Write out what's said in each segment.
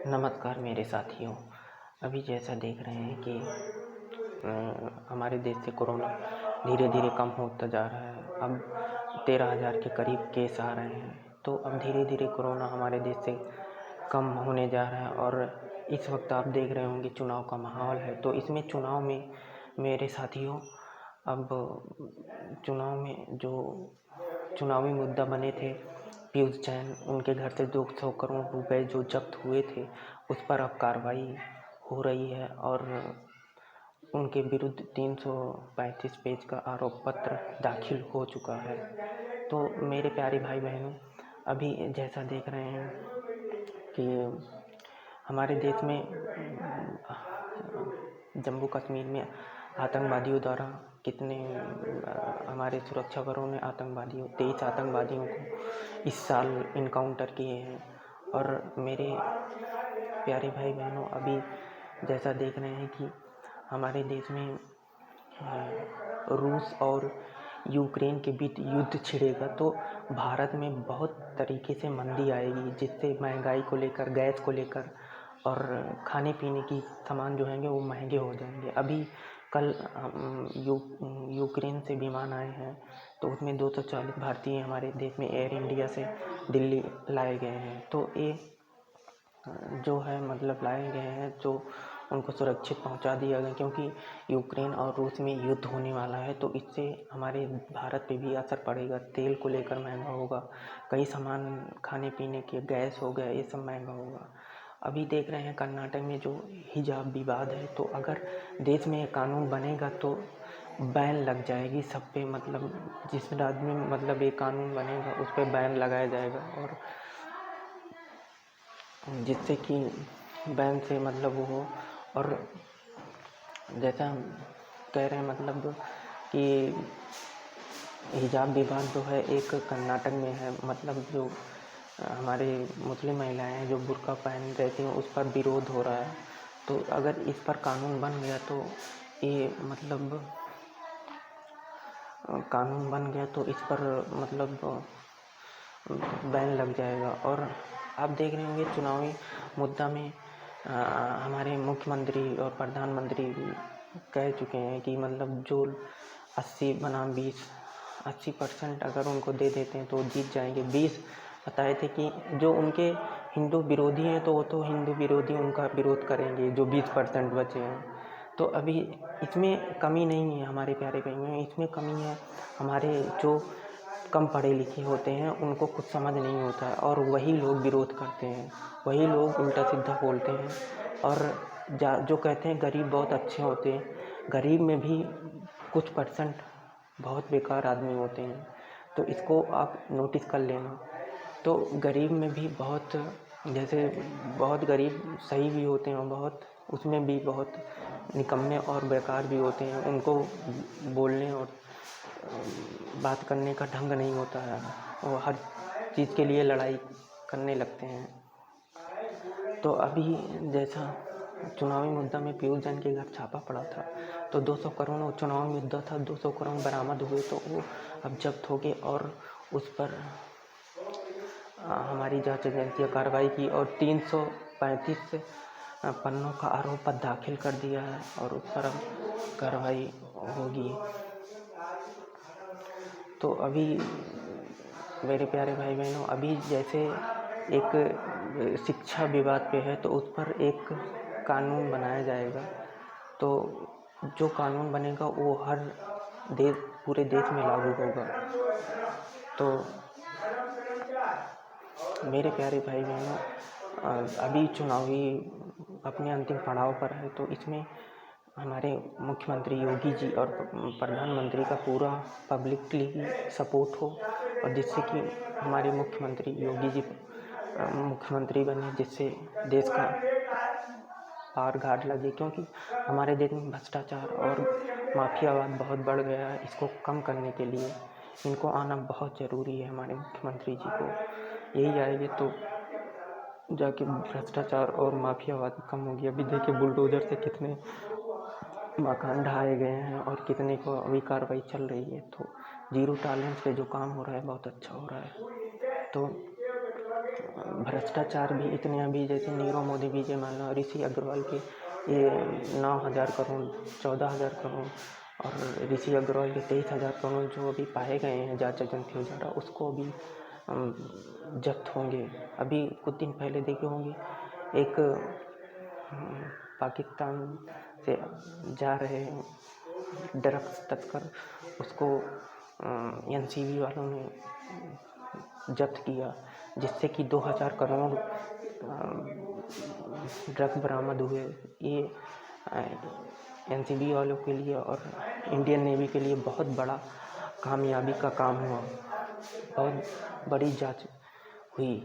नमस्कार मेरे साथियों। अभी जैसा देख रहे हैं कि हमारे देश से कोरोना धीरे धीरे कम होता जा रहा है। अब 13,000 के करीब केस आ रहे हैं। तो अब धीरे धीरे कोरोना हमारे देश से कम होने जा रहा है। और इस वक्त आप देख रहे होंगे चुनाव का माहौल है। तो इसमें चुनाव में मेरे साथियों, अब चुनाव में जो चुनावी मुद्दा बने थे, पीयूष जैन, उनके घर से 200 करोड़ रुपए जो जब्त हुए थे, उस पर अब कार्रवाई हो रही है और उनके विरुद्ध 335 पेज का आरोप पत्र दाखिल हो चुका है। तो मेरे प्यारे भाई बहनों, अभी जैसा देख रहे हैं कि हमारे देश में जम्मू कश्मीर में आतंकवादियों द्वारा कितने हमारे सुरक्षा बलों ने 23 आतंकवादियों को इस साल इनकाउंटर किए हैं। और मेरे प्यारे भाई बहनों, अभी जैसा देख रहे हैं कि हमारे देश में रूस और यूक्रेन के बीच युद्ध छिड़ेगा तो भारत में बहुत तरीके से मंदी आएगी, जिससे महंगाई को लेकर, गैस को लेकर और खाने पीने की सामान जो हैंगे वो महंगे हो जाएंगे। अभी कल यूक्रेन से विमान आए हैं, तो उसमें 240 भारतीय हमारे देश में एयर इंडिया से दिल्ली लाए गए हैं। तो ये जो है मतलब लाए गए हैं, जो उनको सुरक्षित पहुंचा दिया गया, क्योंकि यूक्रेन और रूस में युद्ध होने वाला है। तो इससे हमारे भारत पे भी असर पड़ेगा। तेल को लेकर महंगा होगा, कई सामान खाने पीने के, गैस हो गया, ये सब महंगा होगा। अभी देख रहे हैं कर्नाटक में जो हिजाब विवाद है, तो अगर देश में कानून बनेगा तो बैन लग जाएगी सब पे। मतलब जिस राज्य में मतलब ये कानून बनेगा उस पर बैन लगाया जाएगा, और जिससे कि बैन से मतलब वो हो। और जैसा हम कह रहे हैं मतलब कि हिजाब विवाद जो है एक कर्नाटक में है। मतलब जो हमारे मुस्लिम महिलाएं हैं जो बुर्का पहन रहती हैं, उस पर विरोध हो रहा है। तो अगर इस पर कानून बन गया तो ये मतलब कानून बन गया तो इस पर मतलब बैन लग जाएगा। और आप देख रहे होंगे चुनावी मुद्दा में हमारे मुख्यमंत्री और प्रधानमंत्री भी कह चुके हैं कि मतलब जो 80% अगर उनको दे देते हैं तो जीत जाएंगे। 20 बताए थे कि जो उनके हिंदू विरोधी हैं तो वो तो हिंदू विरोधी उनका विरोध करेंगे, जो 20% बचे हैं। तो अभी इसमें कमी नहीं है हमारे प्यारे भाइयों, इसमें कमी है हमारे जो कम पढ़े लिखे होते हैं, उनको कुछ समझ नहीं होता है और वही लोग विरोध करते हैं, वही लोग उल्टा सीधा बोलते हैं। और जो कहते हैं गरीब बहुत अच्छे होते हैं, गरीब में भी कुछ % बहुत बेकार आदमी होते हैं। तो इसको आप नोटिस कर लेना। तो गरीब में भी बहुत, जैसे बहुत गरीब सही भी होते हैं और बहुत उसमें भी बहुत निकम्मे और बेकार भी होते हैं। उनको बोलने और बात करने का ढंग नहीं होता है, वो हर चीज़ के लिए लड़ाई करने लगते हैं। तो अभी जैसा चुनावी मुद्दा में पीयूष जैन के घर छापा पड़ा था, तो 200 करोड़ चुनावी मुद्दा था, 200 करोड़ बरामद हुए, तो वो अब जब्त हो गए और उस पर हमारी जांच एजेंसी कार्रवाई की और 335 पन्नों का आरोप पत्र दाखिल कर दिया है और उस पर अब कार्रवाई होगी। तो अभी मेरे प्यारे भाई बहनों, अभी जैसे एक शिक्षा विवाद पे है तो उस पर एक कानून बनाया जाएगा। तो जो कानून बनेगा वो हर पूरे देश में लागू होगा। तो मेरे प्यारे भाई बहनों, अभी चुनावी अपने अंतिम पड़ाव पर है, तो इसमें हमारे मुख्यमंत्री योगी जी और प्रधानमंत्री का पूरा पब्लिकली सपोर्ट हो, और जिससे कि हमारे मुख्यमंत्री योगी जी मुख्यमंत्री बने, जिससे देश का पार घाट लगे। क्योंकि हमारे देश में भ्रष्टाचार और माफियावाद बहुत बढ़ गया है। इसको कम करने के लिए इनको आना बहुत ज़रूरी है। हमारे मुख्यमंत्री जी को यही आएंगे तो जाके भ्रष्टाचार और माफियावाद कम होगी। अभी देखिए बुलडोज़र से कितने मकान ढहाए गए हैं और कितने को अभी कार्रवाई चल रही है। तो जीरो टॉलरेंस पे जो काम हो रहा है बहुत अच्छा हो रहा है। तो भ्रष्टाचार भी इतने अभी, जैसे नीरव मोदी, विजय माल्या, ऋषि अग्रवाल के ये 9,000 करोड़, 14,000 करोड़, और ऋषि अग्रवाल के 23,000 करोड़ जो अभी पाए गए हैं जांच एजेंसी द्वारा, उसको अभी जब्त होंगे। अभी कुछ दिन पहले देखे होंगे, एक पाकिस्तान से जा रहे ड्रग्स तस्कर, उसको एनसीबी वालों ने जब्त किया, जिससे कि 2,000 करोड़ ड्रग्स बरामद हुए। ये एनसीबी वालों के लिए और इंडियन नेवी के लिए बहुत बड़ा कामयाबी का काम हुआ, बहुत बड़ी जांच हुई।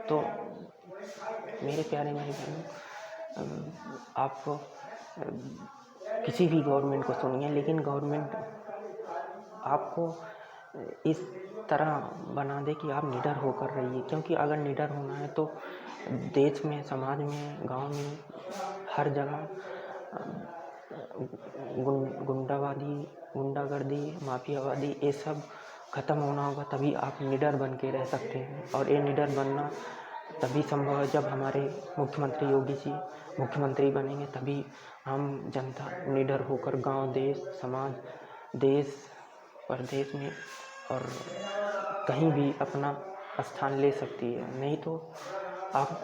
तो मेरे प्यारे भाई बहनों, आप किसी भी गवर्नमेंट को सुनिए, लेकिन गवर्नमेंट आपको इस तरह बना दे कि आप निडर होकर रहिए, क्योंकि अगर निडर होना है तो देश में, समाज में, गांव में, हर जगह गुंडावादी, गुंडागर्दी, माफियावादी, ये सब ख़त्म होना होगा, तभी आप निडर बन के रह सकते हैं। और ये निडर बनना तभी संभव है जब हमारे मुख्यमंत्री योगी जी मुख्यमंत्री बनेंगे, तभी हम जनता निडर होकर गांव, देश, समाज, देश, प्रदेश में और कहीं भी अपना स्थान ले सकती है। नहीं तो आप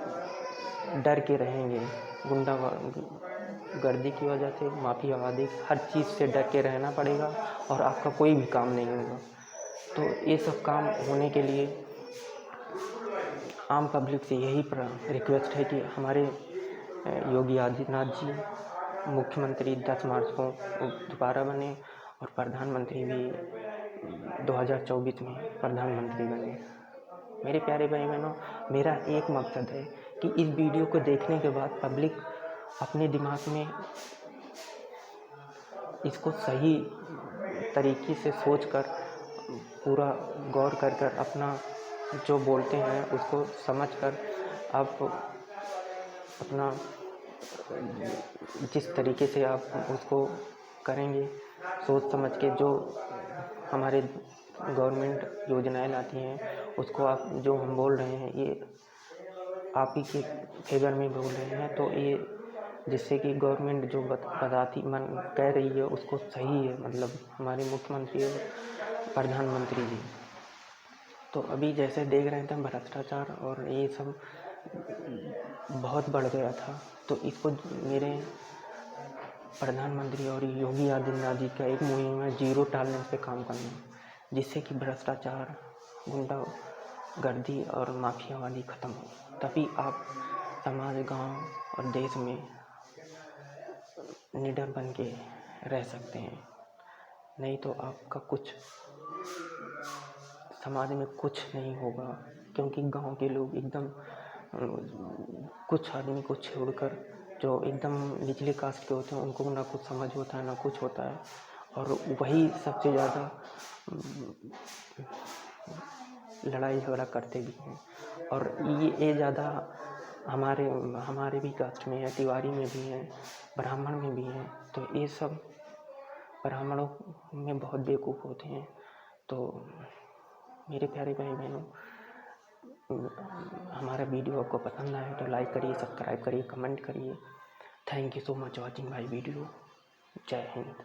डर के रहेंगे, गुंडागर्दी की वजह से, माफियावादी, हर चीज़ से डर के रहना पड़ेगा और आपका कोई भी काम नहीं होगा। तो ये सब काम होने के लिए आम पब्लिक से यही रिक्वेस्ट है कि हमारे योगी आदित्यनाथ जी मुख्यमंत्री 10 मार्च को दोबारा बने और प्रधानमंत्री भी 2024 में प्रधानमंत्री बने। मेरे प्यारे भाई बहनों, मेरा एक मकसद है कि इस वीडियो को देखने के बाद पब्लिक अपने दिमाग में इसको सही तरीके से सोचकर, पूरा गौर कर अपना जो बोलते हैं उसको समझकर आप अपना जिस तरीके से आप उसको करेंगे, सोच समझ के जो हमारे गवर्नमेंट योजनाएं लाती हैं उसको आप, जो हम बोल रहे हैं, ये आप ही के फेवर में बोल रहे हैं, तो ये जिससे कि गवर्नमेंट जो बताती कह रही है उसको सही है, मतलब हमारे मुख्यमंत्री और प्रधानमंत्री जी। तो अभी जैसे देख रहे थे, भ्रष्टाचार और ये सब बहुत बढ़ गया था, तो इसको मेरे प्रधानमंत्री और योगी आदित्यनाथ जी का एक मुहिम है जीरो टॉलरेंस पे काम करना, जिससे कि भ्रष्टाचार, गुंडागर्दी और माफियावादी ख़त्म हो, तभी आप समाज, गांव और देश में निडर बन के रह सकते हैं। नहीं तो आपका कुछ समाज में कुछ नहीं होगा, क्योंकि गांव के लोग एकदम कुछ आदमी को छोड़कर जो एकदम निचले कास्ट के होते हैं उनको ना कुछ समझ होता है ना कुछ होता है, और वही सबसे ज़्यादा लड़ाई झगड़ा करते भी हैं। और ये ज़्यादा हमारे भी कास्ट में है, तिवारी में भी है, ब्राह्मण में भी है। तो ये सब ब्राह्मणों में बहुत बेवकूफ़ होते हैं। तो मेरे प्यारे भाई बहनों, हमारा वीडियो आपको पसंद आए तो लाइक करिए, सब्सक्राइब करिए, कमेंट करिए। Thank you so much watching my video. जय हिंद।